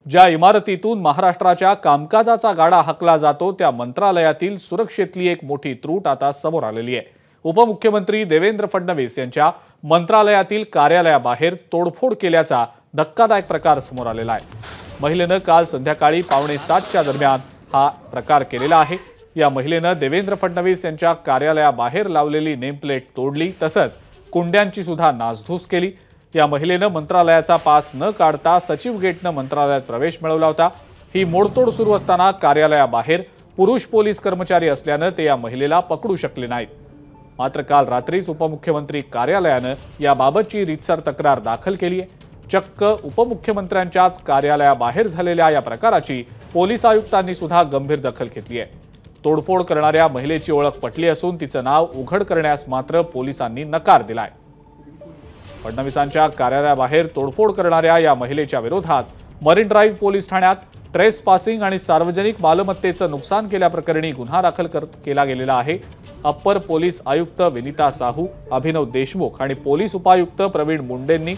ज्या इमारतीतून महाराष्ट्राच्या कामकाजाचा गाडा हाकला जातो त्या मंत्रालयातील सुरक्षेतली एक मोठी त्रूट आता समोर आलेली आहे। उपमुख्यमंत्री देवेंद्र फडणवीस यांच्या मंत्रालयातील कार्यालयाबाहेर तोडफोड केल्याचा धक्कादायक प्रकार समोर आलेला आहे। महिलेनं काल संध्याकाळी 6:45च्या दरम्यान हा प्रकार केलेला आहे। या महिलेनं देवेंद्र फडणवीस यांच्या कार्यालयाबाहेर लावलेली नेमप्लेट तोडली, तसंच कुंड्यांची सुद्धा नासधूस केली। या महिलेनं मंत्रालयाचा पास न काढता सचिव गेटनं मंत्रालयात प्रवेश मिळवला होता। ही मोडतोड सुरू असताना कार्यालयाबाहेर पुरुष पोलीस कर्मचारी असल्यानं ते या महिलेला पकडू शकले नाहीत। मात्र काल रात्रीच उपमुख्यमंत्री कार्यालयानं याबाबतची रीतसर तक्रार दाखल केली आहे। चक्क उपमुख्यमंत्र्यांच्याच कार्यालयाबाहेर झालेल्या या प्रकाराची पोलीस आयुक्तांनी सुद्धा गंभीर दखल घेतली आहे। तोडफोड करणाऱ्या महिलेची ओळख पटली असून तिचं नाव उघड करण्यास मात्र पोलिसांनी नकार दिलाय। फडणवीसांच्या कार्यालयाबाहेर तोडफोड करणाऱ्या या महिलेच्या विरोधात मरीन ड्राईव्ह पोलीस ठाण्यात ट्रेस पासिंग आणि सार्वजनिक मालमत्तेचं नुकसान केल्याप्रकरणी गुन्हा दाखल केला गेलेला आहे। अप्पर पोलीस आयुक्त विनीता साहू, अभिनव देशमुख आणि पोलीस उपायुक्त प्रवीण मुंडेंनी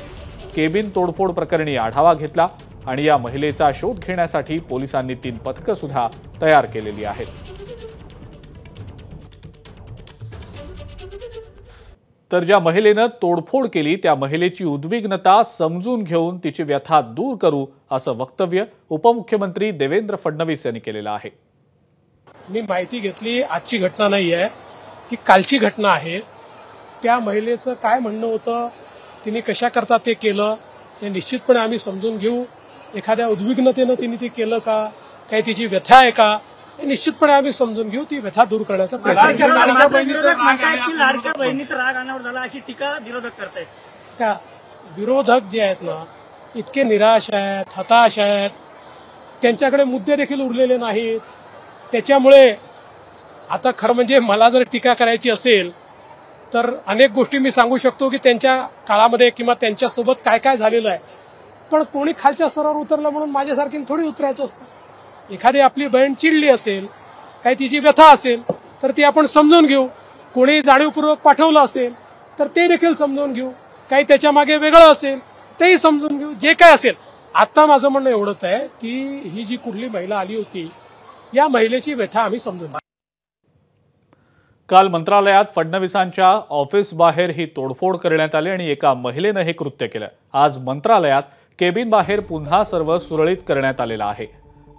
केबिन तोडफोड प्रकरणी आढावा घेतला आणि या महिलेचा शोध घेण्यासाठी पोलिसांनी 3 पथकं सुद्धा तयार केलेली आहेत। तर ज्या महिलेनं तोडफोड केली त्या महिलेची उद्विग्नता समजून घेऊन तिची व्यथा दूर करू असं वक्तव्य उपमुख्यमंत्री देवेंद्र फडणवीस यांनी केलेलं आहे। मी माहिती घेतली, आजची घटना नाही आहे, ही कालची घटना आहे। त्या महिलेचं काय म्हणणं होतं, तिने कशा करता ते केलं हे निश्चितपणे आम्ही समजून घेऊ। एखाद्या उद्विग्नतेनं तिने ते केलं का, काही तिची व्यथा आहे का, हे निश्चितपणे आम्ही समजून घेऊ। ती व्यथा दूर करण्याचा प्रयत्न करू। लाडक्या बहिणीचा राग अनावर झाला अशी टीका विरोधक करतायत। त्या विरोधक जे आहेत ना, इतके निराश आहेत, हताश आहेत, त्यांच्याकडे मुद्दे देखील उरलेले नाहीत। त्याच्यामुळे आता खरं म्हणजे मला जर टीका करायची असेल तर अनेक गोष्टी मी सांगू शकतो की त्यांच्या काळामध्ये किंवा त्यांच्यासोबत काय काय झालेलं आहे, पण कोणी खालच्या स्तरावर उतरलं म्हणून माझ्यासारखी थोडी उतरायचं असतं। एखादी आपली बहीण चिडली असेल, काही तिची व्यथा असेल तर ती आपण समजून घेऊ। कोणी जाणीवपूर्वक पाठवलं असेल तर ते देखील समजून घेऊ। काही त्याच्या मागे वेगळं असेल तेही समजून घेऊ। जे काय असेल, आता माझं म्हणणं एवढंच आहे की ही जी कुठली महिला आली होती या महिलेची व्यथा आम्ही समजून घेऊ। काल मंत्रालयात फडणवीसांच्या ऑफिस बाहेर ही तोडफोड करण्यात आली आणि एका महिलेनं हे कृत्य केलं। आज मंत्रालयात केबिन बाहेर पुन्हा सर्व सुरळीत करण्यात आलेलं आहे।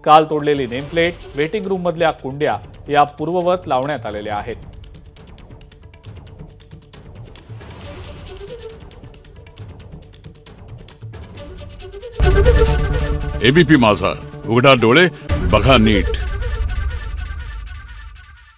काल तोडलेली नेमप्लेट, वेटिंग रूम मधल्या कुंड्या या पूर्ववत लावण्यात आलेल्या आहेत। एबीपी माझा, उघडा डोळे बघा नीट।